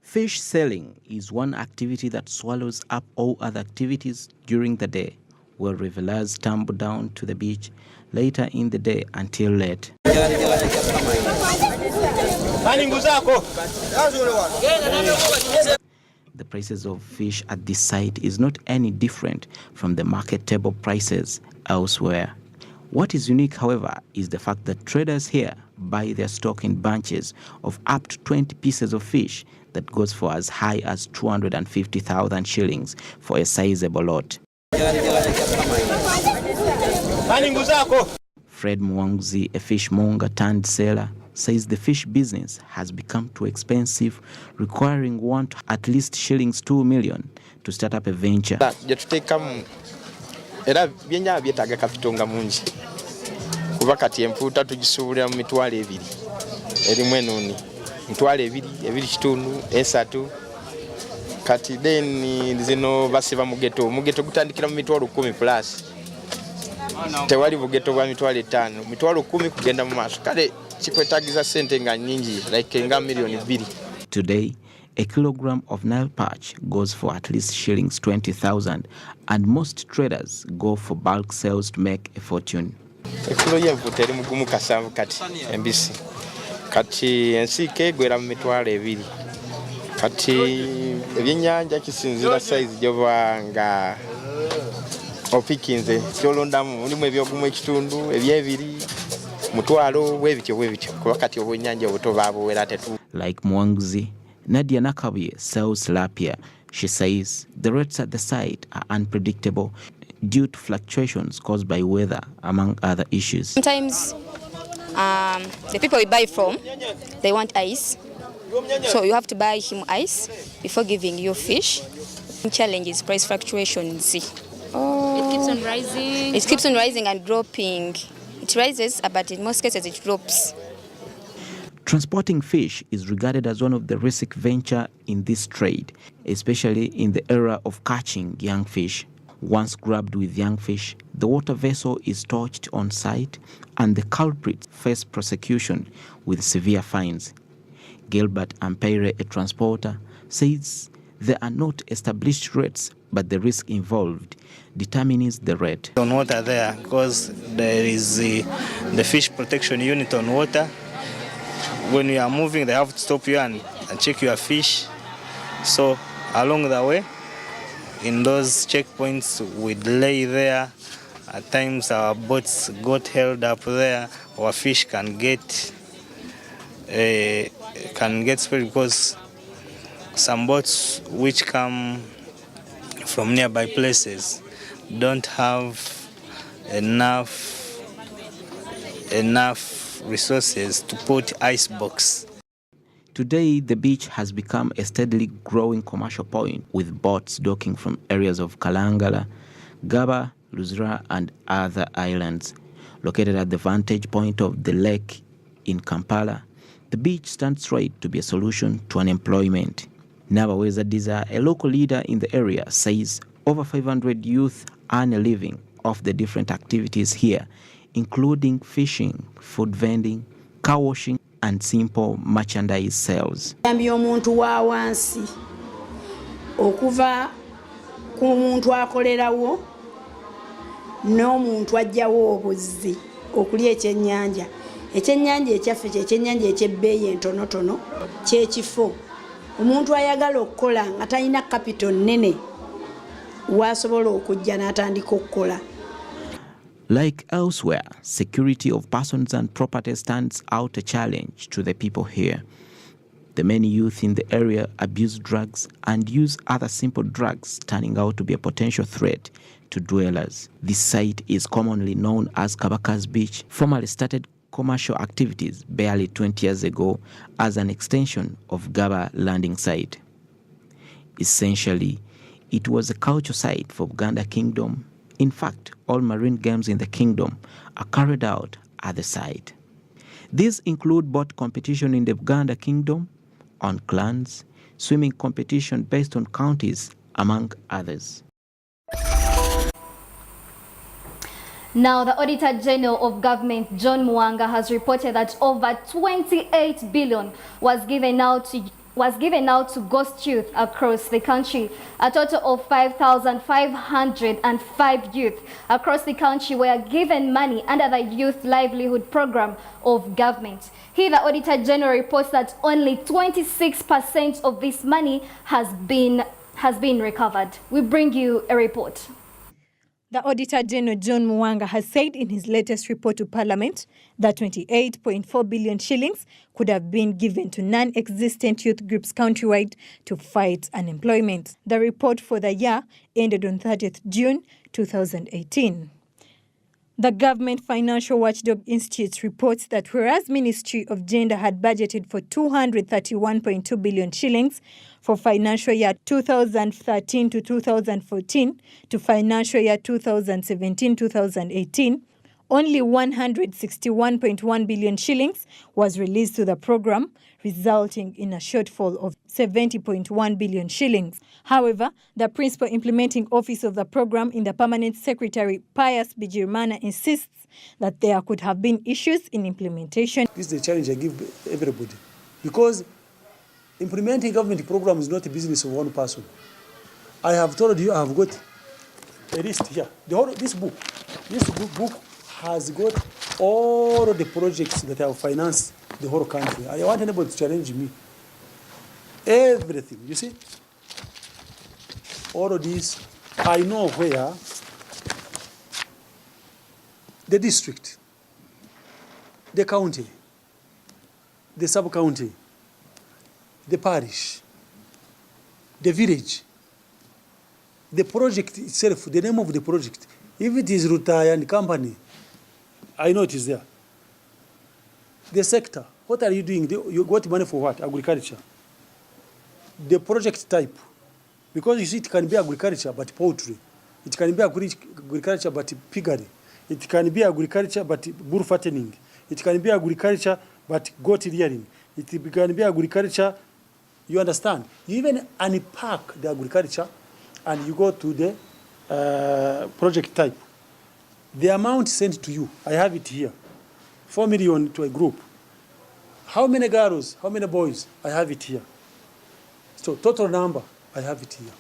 Fish selling is one activity that swallows up all other activities during the day, where revelers tumble down to the beach later in the day until late. The prices of fish at this site is not any different from the market table prices elsewhere. What is unique, however, is the fact that traders here buy their stock in bunches of up to 20 pieces of fish that goes for as high as 250,000 shillings for a sizable lot. Fred Mwangzi, a fishmonger turned seller, says the fish business has become too expensive, requiring one to at least shillings 2 million to start up a venture. Kuva kati empuuta tugisuubulira mu mitwalo ebiri erimu ennuuni mitwalo ebiri kitundu esatu kati then zino basiba mu geto gutandikira mu mitwalo 10 plus tewali bugeto bwa mitwalo 5 mitwalo 10 kugenda mu maaso kale kikwetagiza sente nga nyingi like nga milioni 2. Today, a kilogram of Nile perch goes for at least shillings 20,000, and most traders go for bulk sales to make a fortune. Ekilo y'envuta eri mugumu kasanvu kati embisi kati ensike gwera mu mitwalo 2 kati ebyennyanja kisinzira size gy'oba nga opikinze kyolondamu mulimu ebyogumu ekitundu ebyebiri mutwalo bwebityo kuba kati obwennyanja obuto baabuwera tetu. Like Mwangzi, Nadia Nakabuye sells tilapia. She says the rates at the site are unpredictable due to fluctuations caused by weather, among other issues. Sometimes the people we buy from, they want ice. So you have to buy him ice before giving you fish. The challenge is price fluctuations. It keeps on rising. It keeps on rising and dropping. It rises, but in most cases it drops. Transporting fish is regarded as one of the risky ventures in this trade, especially in the era of catching young fish. Once grabbed with young fish, the water vessel is torched on site and the culprits face prosecution with severe fines. Gilbert Ampere, a transporter, says there are not established rates, but the risk involved determines the rate. On water there, because there is the fish protection unit on water. When you are moving, they have to stop you and check your fish. So along the way, in those checkpoints, we'd lay there. At times our boats got held up there. Our fish can get spoiled because some boats which come from nearby places don't have enough resources to put ice box. Today, the beach has become a steadily growing commercial point, with boats docking from areas of Kalangala, Gaba, Luzira, and other islands. Located at the vantage point of the lake in Kampala, the beach stands ready to be a solution to unemployment. Nabaweza Diza, a local leader in the area, says over 500 youth earn a living off the different activities here, including fishing, food vending, car washing, and simple merchandise sales. Omuntu wa wansi okuva ku muntu akolerawo n'omuntu ajjawo obuzzi okulya ekyennyanja ekyaffe ky'ekyennyanja eky'ebbeeyi entonotono kyekifo omuntu ayagala okukola nga talina capital nnene waasobola okujja n'atandika okukola. Like elsewhere, security of persons and property stands out a challenge to the people here. The many youth in the area abuse drugs and use other simple drugs, turning out to be a potential threat to dwellers. This site is commonly known as Kabaka's Beach, formerly started commercial activities barely 20 years ago as an extension of Gaba landing site. Essentially, it was a culture site for Buganda Kingdom. In fact, all marine games in the kingdom are carried out at the site. These include boat competition in the Buganda Kingdom, on clans, swimming competition based on counties, among others. Now, the Auditor General of Government, John Mwanga, has reported that over 28 billion was given out to was given out to ghost youth across the country. A total of 5,505 youth across the country were given money under the Youth Livelihood Program of government. Here, the Auditor General reports that only 26% of this money has been recovered. We bring you a report. The Auditor General John Muwanga has said in his latest report to Parliament that 28.4 billion shillings could have been given to non-existent youth groups countrywide to fight unemployment. The report for the year ended on 30th June 2018. The Government Financial Watchdog Institute reports that whereas Ministry of Gender had budgeted for 231.2 billion shillings for financial year 2013 to 2014 to financial year 2017-2018, only 161.1 billion shillings was released to the program, resulting in a shortfall of 70.1 billion shillings. However, the principal implementing office of the program in the Permanent Secretary Pius Bigirimana insists that there could have been issues in implementation. This is the challenge I give everybody, because implementing government program is not a business of one person. I have told you I have got a list here. This book has got all of the projects that have financed the whole country. I want anybody to challenge me. Everything, you see? All of these, I know where the district, the county, the sub-county, the parish, the village, the project itself, the name of the project. If it is Rutaya and company, I know it is there. The sector, what are you doing? You got money for what? Agriculture. The project type, because you see it can be agriculture but poultry. It can be agriculture but piggery. It can be agriculture but bull fattening. It can be agriculture but goat rearing. It can be agriculture, you understand? You even unpack the agriculture and you go to the project type. The amount sent to you, I have it here. 4 million to a group. How many girls, how many boys? I have it here. So total number, I have it here.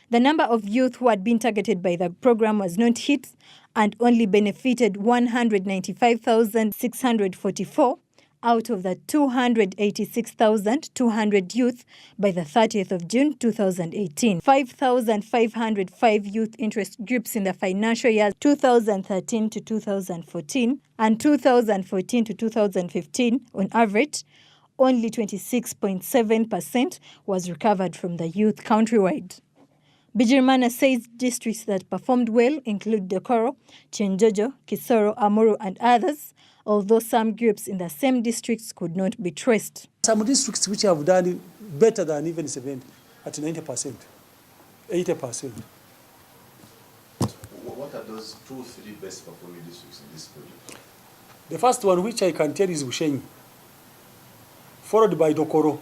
The number of youth who had been targeted by the program was not hit and only benefited 195,644 out of the 286,200 youth by the 30th of June 2018. 5,505 youth interest groups in the financial year 2013 to 2014 and 2014 to 2015 on average, only 26.7% was recovered from the youth countrywide. Bigirimana says districts that performed well include Dokoro, Chenjojo, Kisoro, Amuru and others, although some groups in the same districts could not be traced. Some districts which have done better than even 70, at 90%, 80%. What are those 2-3 best performing districts in this project? The first one which I can tell is Bushenyi, followed by Dokoro.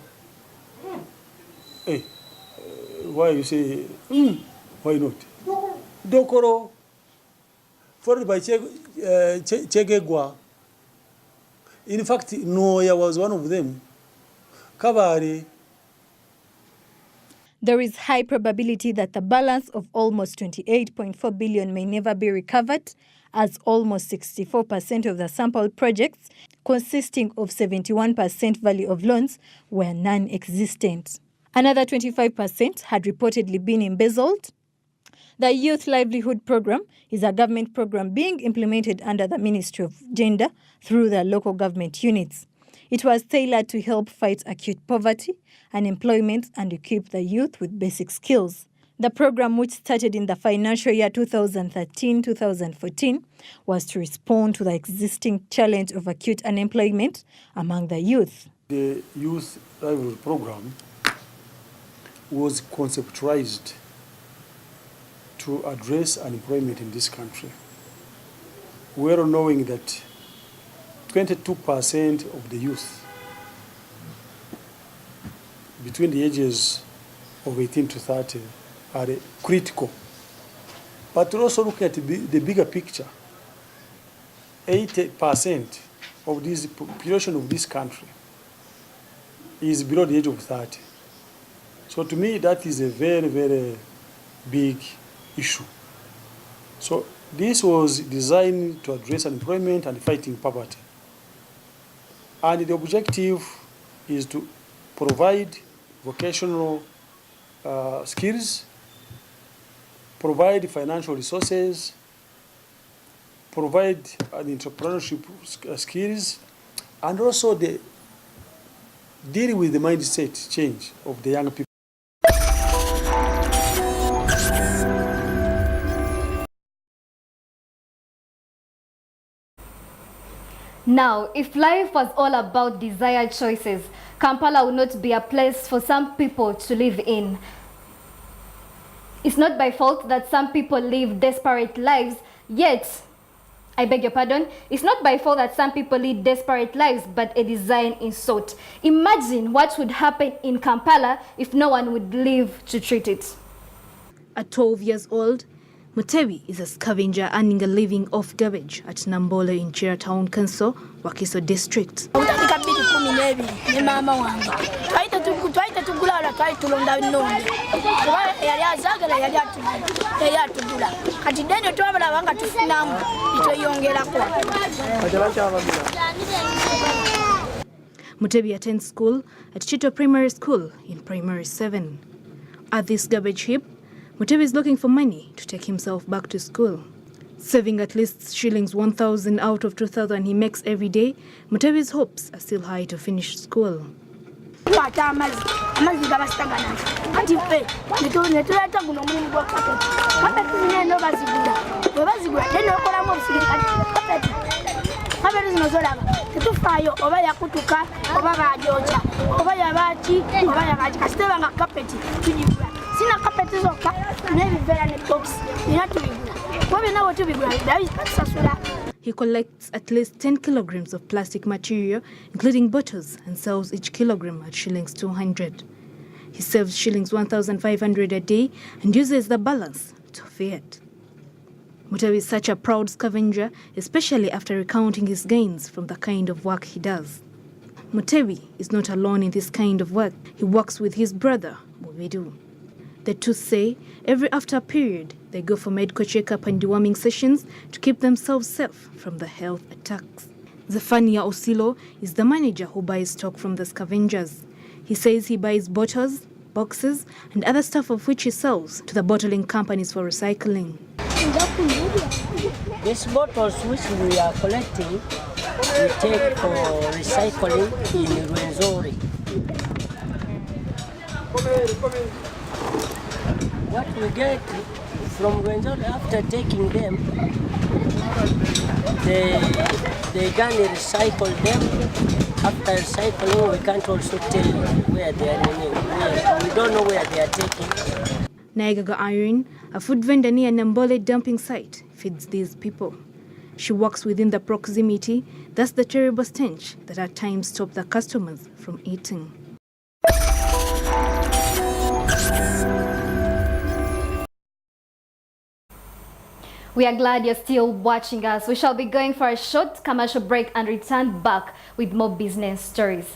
Hey, why you say, why not? Dokoro, followed by Chegegwa. In fact, Noya was one of them. Kabare. There is high probability that the balance of almost 28.4 billion may never be recovered, as almost 64% of the sampled projects, consisting of 71% value of loans, were non-existent. Another 25% had reportedly been embezzled. The Youth Livelihood Program is a government program being implemented under the Ministry of Gender through the local government units. It was tailored to help fight acute poverty, unemployment, and equip the youth with basic skills. The program, which started in the financial year 2013-2014, was to respond to the existing challenge of acute unemployment among the youth. The Youth Livelihood Program was conceptualized to address unemployment in this country, well knowing that 22% of the youth between the ages of 18 to 30 are critical. But also look at the bigger picture. 80% of this population of this country is below the age of 30. So to me, that is a very, very big issue. So this was designed to address unemployment and fighting poverty. And the objective is to provide vocational skills, provide financial resources, provide an entrepreneurship skills, and also deal with the mindset change of the young people. Now, if life was all about desired choices, Kampala would not be a place for some people to live in. It's not by fault that some people live desperate lives, yet, I beg your pardon, it's not by fault that some people lead desperate lives, but a design in sort. Imagine what would happen in Kampala if no one would live to treat it. At 12 years old, Mutebi is a scavenger earning a living off garbage at Nambole in Chira Town Council, Wakiso District. Mutebi attends school at Chito Primary School in Primary 7. At this garbage heap, Mutebi is looking for money to take himself back to school. Saving at least shillings 1,000 out of 2,000 he makes every day, Mutebi's hopes are still high to finish school. He collects at least 10 kilograms of plastic material, including bottles, and sells each kilogram at shillings 200. He saves shillings 1,500 a day and uses the balance to feed. Mutebi is such a proud scavenger, especially after recounting his gains from the kind of work he does. Mutebi is not alone in this kind of work. He works with his brother, Mubidu. The two say every after period, they go for medical checkup and deworming sessions to keep themselves safe from the health attacks. Zephania Osilo is the manager who buys stock from the scavengers. He says he buys bottles, boxes, and other stuff of which he sells to the bottling companies for recycling. These bottles which we are collecting, we take for recycling in Rwenzori. What we get from Rwenzori after taking them, they can recycle them. After recycling, we can't also tell where they are. We don't know where they are taking. Naigaga Irene, a food vendor near Nambole dumping site, feeds these people. She works within the proximity, thus the terrible stench that at times stop the customers from eating. We are glad you're still watching us. We shall be going for a short commercial break and return back with more business stories.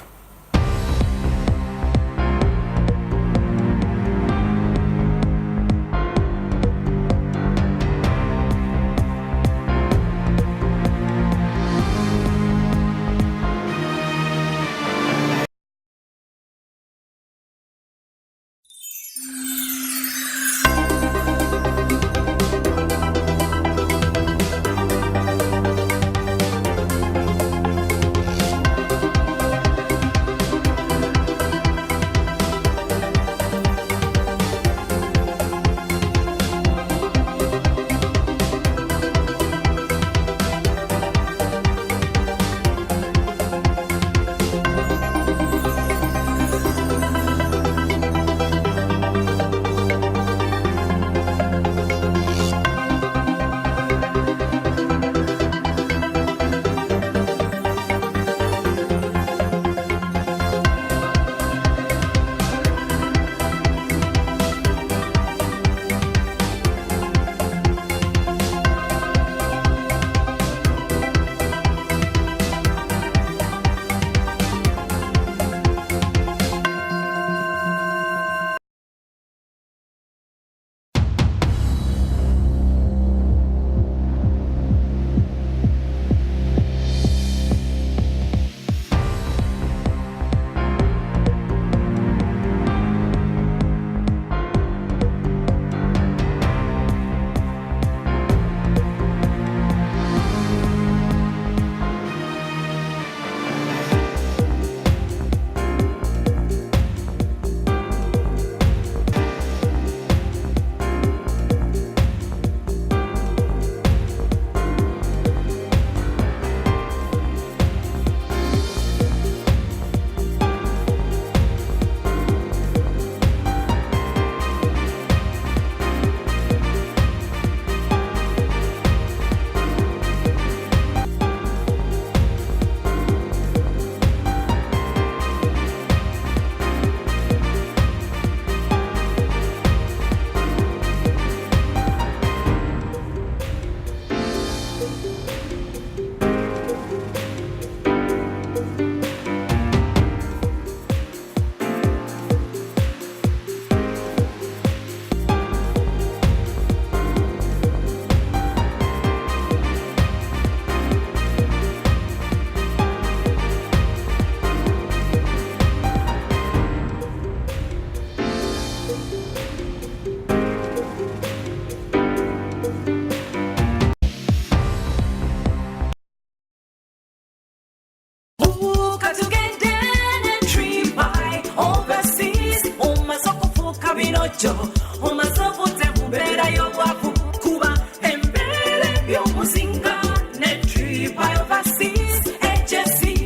nojo omasobote bubera yobwaku kuba embere byomuzinga ne trip overseas HSC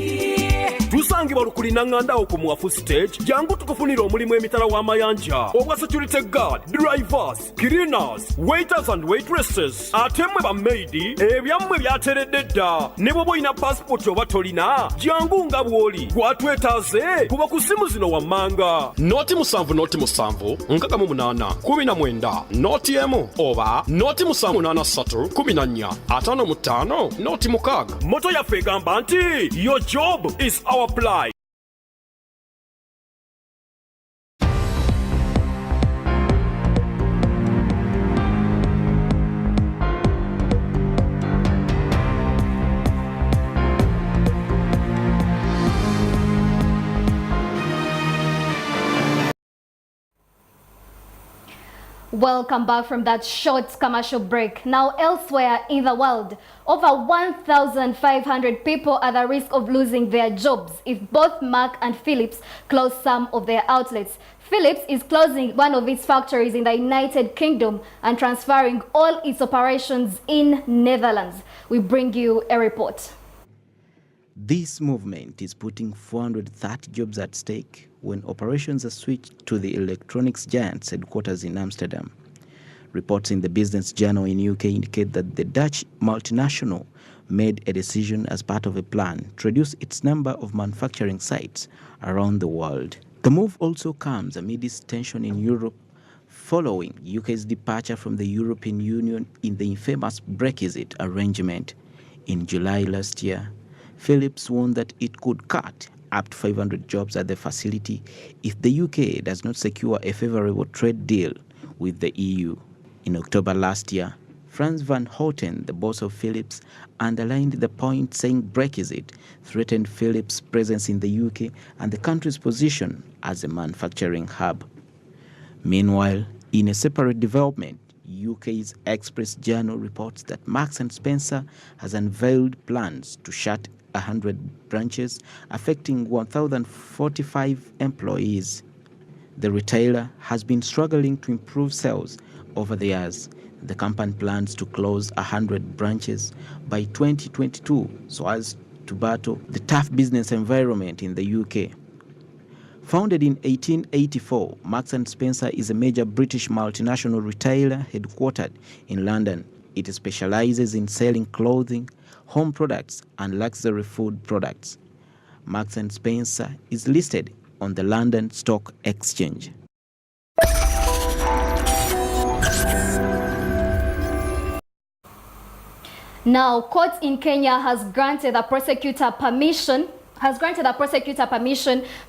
tusangibwa lukulina ng'andawo ku mwafu stage jangu tukufunira omulimu emitala w'amayanja obwa security guard, drivers, cleaners, waiters and waitresses ate mmwe bamaidi ebyammwe byateredde dda ne bw'oba olina passport oba tolina jangu nga bw'oli gwatwetaaze kuba ku simu zino wammanga noti 7 nkaka mu 8 19 noti emu oba noti 783 14 55 noti 6 moto yaffe egamba nti your job is our apply. Welcome back from that short commercial break. Now, elsewhere in the world, over 1,500 people are at risk of losing their jobs if both Mark and Philips close some of their outlets. Philips is closing one of its factories in the United Kingdom and transferring all its operations in Netherlands. We bring you a report. This movement is putting 430 jobs at stake when operations are switched to the electronics giant's headquarters in Amsterdam. Reports in the Business Journal in UK indicate that the Dutch multinational made a decision as part of a plan to reduce its number of manufacturing sites around the world. The move also comes amidst tension in Europe following UK's departure from the European Union in the infamous Brexit arrangement. In July last year, Philips warned that it could cut up to 500 jobs at the facility if the UK does not secure a favorable trade deal with the EU. In October last year, Frans van Houten, the boss of Philips, underlined the point, saying Brexit threatened Philips' presence in the UK and the country's position as a manufacturing hub. Meanwhile, in a separate development, UK's Express Journal reports that Marks & Spencer has unveiled plans to shut 100 branches, affecting 1,045 employees. The retailer has been struggling to improve sales over the years. The company plans to close 100 branches by 2022 so as to battle the tough business environment in the UK. Founded in 1884, Marks & Spencer is a major British multinational retailer headquartered in London. It specializes in selling clothing, home products, and luxury food products. Marks & Spencer is listed on the London Stock Exchange. Now, court in Kenya has granted the prosecutor permission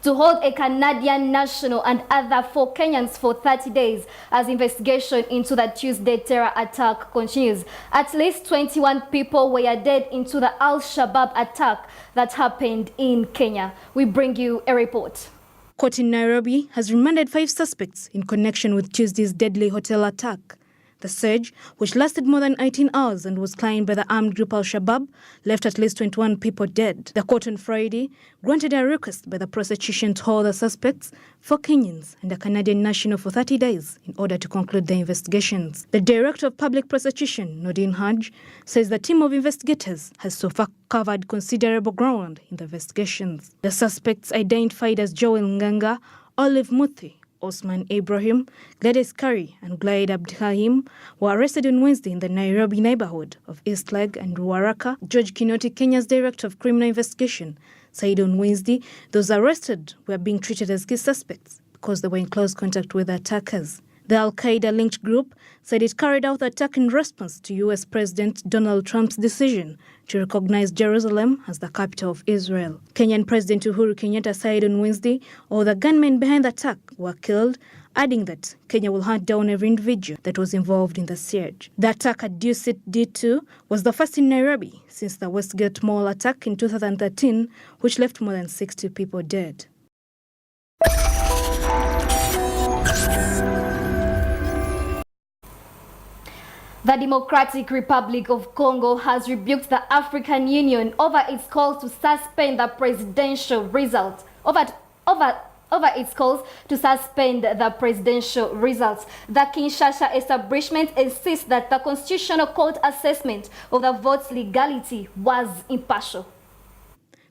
to hold a Canadian national and other 4 Kenyans for 30 days as investigation into the Tuesday terror attack continues. At least 21 people were dead into the Al-Shabaab attack that happened in Kenya. We bring you a report. Court in Nairobi has remanded 5 suspects in connection with Tuesday's deadly hotel attack. The surge, which lasted more than 18 hours and was claimed by the armed group Al-Shabaab, left at least 21 people dead. The court on Friday granted a request by the prosecution to hold the suspects, 4 Kenyans and a Canadian national, for 30 days in order to conclude the investigations. The Director of Public Prosecution, Nordin Haj, says the team of investigators has so far covered considerable ground in the investigations. The suspects, identified as Joel Nganga, Olive Muthi, Osman Ibrahim, Gladys Curry and Glide Abdihahim, were arrested on Wednesday in the Nairobi neighborhood of Eastleigh and Ruaraka. George Kinoti, Kenya's Director of Criminal Investigation, said on Wednesday those arrested were being treated as key suspects because they were in close contact with the attackers. The Al-Qaeda-linked group said it carried out the attack in response to U.S. President Donald Trump's decision to recognize Jerusalem as the capital of Israel. Kenyan President Uhuru Kenyatta said on Wednesday all the gunmen behind the attack were killed, adding that Kenya will hunt down every individual that was involved in the siege. The attack at Dusit D2 was the first in Nairobi since the Westgate Mall attack in 2013, which left more than 60 people dead. The Democratic Republic of Congo has rebuked the African Union over its calls to suspend the presidential result over over its calls to suspend the presidential results. The Kinshasa establishment insists that the Constitutional Court assessment of the vote's legality was impartial.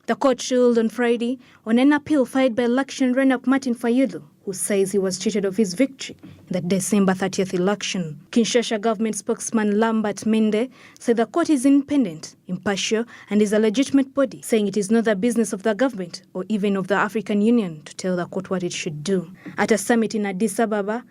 The court ruled on Friday on an appeal filed by election runner-up Martin Fayulu, who says he was cheated of his victory in the December 30th election. Kinshasa government spokesman Lambert Mende said the court is independent, impartial, and is a legitimate body, saying it is not the business of the government or even of the African Union to tell the court what it should do. At a summit in Addis Ababa,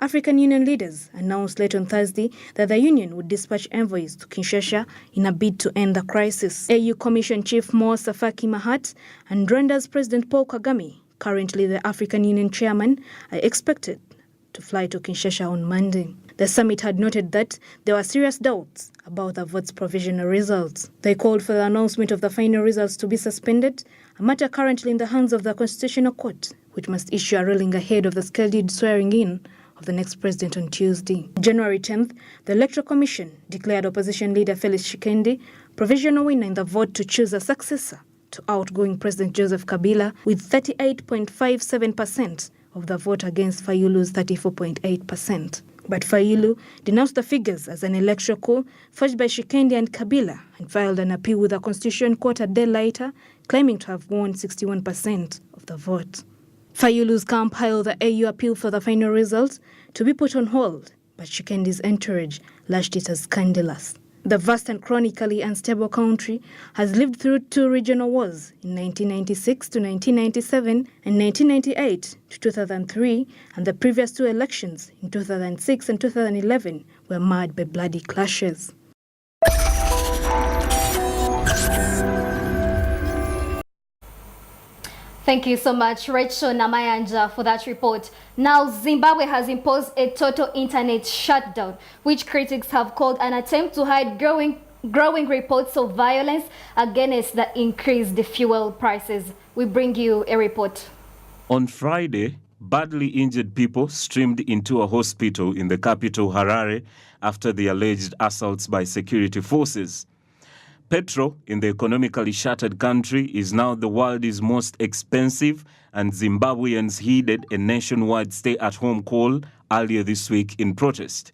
African Union leaders announced late on Thursday that the Union would dispatch envoys to Kinshasa in a bid to end the crisis. AU Commission Chief Mo Safaki Mahat and Rwanda's President Paul Kagame, currently the African Union chairman, are expected to fly to Kinshasa on Monday. The summit had noted that there were serious doubts about the vote's provisional results. They called for the announcement of the final results to be suspended, a matter currently in the hands of the Constitutional Court, which must issue a ruling ahead of the scheduled swearing-in of the next president on Tuesday. January 10th, the Electoral Commission declared opposition leader Felix Tshisekedi provisional winner in the vote to choose a successor to outgoing President Joseph Kabila with 38.57% of the vote against Fayulu's 34.8%. But Fayulu denounced the figures as an electoral coup forged by Tshisekedi and Kabila and filed an appeal with the Constitutional Court a day later, claiming to have won 61% of the vote. Fayulu's camp hailed the AU appeal for the final results to be put on hold, but Tshisekedi's entourage lashed it as scandalous. The vast and chronically unstable country has lived through two regional wars in 1996 to 1997 and 1998 to 2003, and the previous two elections in 2006 and 2011 were marred by bloody clashes. Thank you so much, Rachel Namayanja, for that report. Now, Zimbabwe has imposed a total internet shutdown, which critics have called an attempt to hide growing reports of violence against the increased fuel prices. We bring you a report. On Friday, badly injured people streamed into a hospital in the capital, Harare, after the alleged assaults by security forces. Petrol in the economically shattered country is now the world's most expensive, and Zimbabweans heeded a nationwide stay-at-home call earlier this week in protest.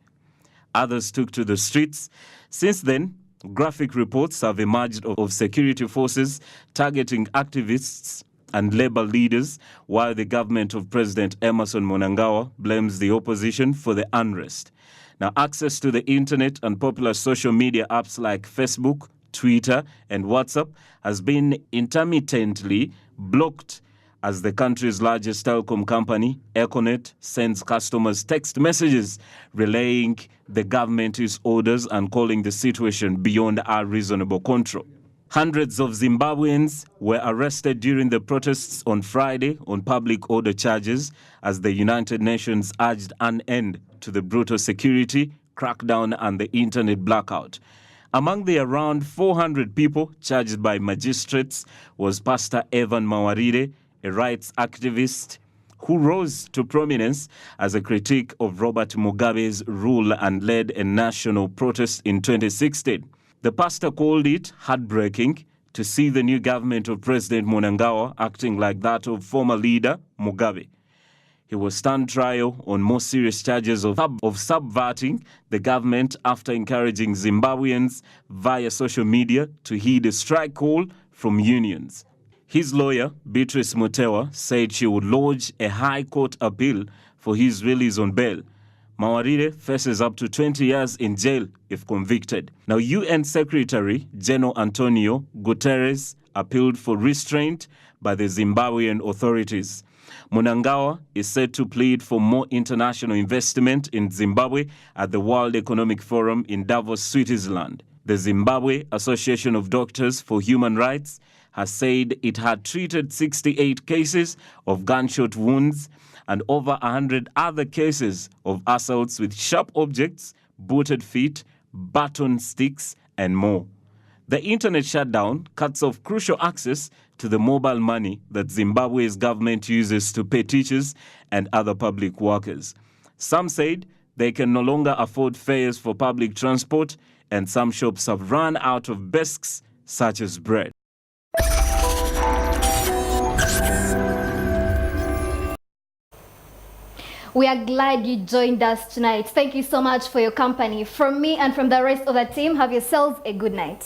Others took to the streets. Since then, graphic reports have emerged of security forces targeting activists and labor leaders, while the government of President Emmerson Mnangagwa blames the opposition for the unrest. Now, access to the internet and popular social media apps like Facebook, Twitter and WhatsApp has been intermittently blocked as the country's largest telecom company, Econet, sends customers text messages relaying the government's orders and calling the situation beyond our reasonable control. Hundreds of Zimbabweans were arrested during the protests on Friday on public order charges as the United Nations urged an end to the brutal security crackdown and the internet blackout. Among the around 400 people charged by magistrates was Pastor Evan Mawarire, a rights activist who rose to prominence as a critic of Robert Mugabe's rule and led a national protest in 2016. The pastor called it heartbreaking to see the new government of President Mnangagwa acting like that of former leader Mugabe. He was stand trial on more serious charges of subverting the government after encouraging Zimbabweans via social media to heed a strike call from unions. His lawyer, Beatrice Mutewa, said she would lodge a high court appeal for his release on bail. Mawarire faces up to 20 years in jail if convicted. Now, UN Secretary General Antonio Guterres appealed for restraint by the Zimbabwean authorities. Mnangagwa is said to plead for more international investment in Zimbabwe at the World Economic Forum in Davos, Switzerland. The Zimbabwe Association of Doctors for Human Rights has said it had treated 68 cases of gunshot wounds and over 100 other cases of assaults with sharp objects, booted feet, baton sticks, and more. The internet shutdown cuts off crucial access to the mobile money that Zimbabwe's government uses to pay teachers and other public workers. Some said they can no longer afford fares for public transport, and some shops have run out of basics such as bread. We are glad you joined us tonight. Thank you so much for your company. From me and from the rest of the team, have yourselves a good night.